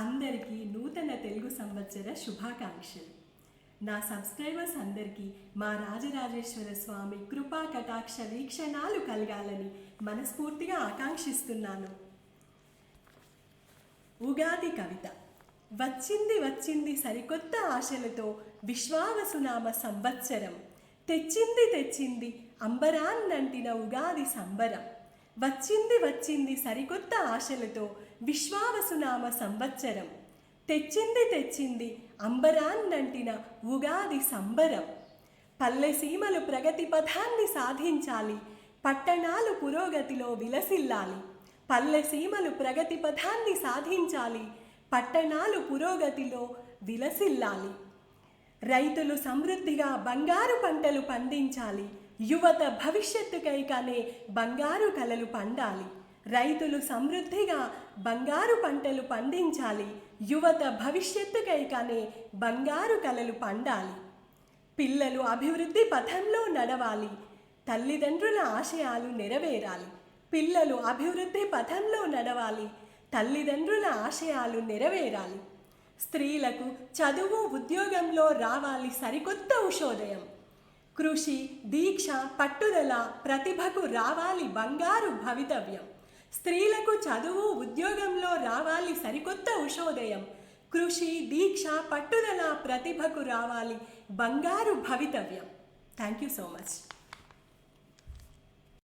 అందరికీ నూతన తెలుగు సంవత్సర శుభాకాంక్షలు. నా సబ్స్క్రైబర్స్ అందరికీ మా రాజరాజేశ్వర స్వామి కృపా కటాక్ష వీక్షణాలు కలగాలని మనస్ఫూర్తిగా ఆకాంక్షిస్తున్నాను. ఉగాది కవిత. వచ్చింది వచ్చింది సరికొత్త ఆశలతో విశ్వావసునామ సంవత్సరం, తెచ్చింది తెచ్చింది అంబరాన్నంటిన ఉగాది సంబరం. వచ్చింది వచ్చింది సరికొత్త ఆశలతో విశ్వావసునామ సంవత్సరం, తెచ్చింది తెచ్చింది అంబరాన్నంటిన ఉగాది సంబరం. పల్లె సీమలు ప్రగతి పథాన్ని సాధించాలి, పట్టణాలు పురోగతిలో విలసిల్లాలి. పల్లె సీమలు ప్రగతి పథాన్ని సాధించాలి, పట్టణాలు పురోగతిలో విలసిల్లాలి. రైతులు సమృద్ధిగా బంగారు పంటలు పండించాలి, యువత భవిష్యత్తుకై కనే బంగారు కలలు పండాలి. రైతులు సమృద్ధిగా బంగారు పంటలు పండించాలి, యువత భవిష్యత్తుకై కనే బంగారు కలలు పండాలి. పిల్లలు అభివృద్ధి పథంలో నడవాలి, తల్లిదండ్రుల ఆశయాలు నెరవేరాలి. పిల్లలు అభివృద్ధి పథంలో నడవాలి, తల్లిదండ్రుల ఆశయాలు నెరవేరాలి. స్త్రీలకు చదువు ఉద్యోగంలో రావాలి సరికొత్త ఉషోదయం. కృషి దీక్ష పట్టుదల ప్రతిభకు రావాలి బంగారు భవితవ్యం. స్త్రీలకు చదువు ఉద్యోగంలో రావాలి సరికొత్త ఉషోదయం. కృషి దీక్ష పట్టుదల ప్రతిభకు రావాలి బంగారు భవితవ్యం. Thank you so much.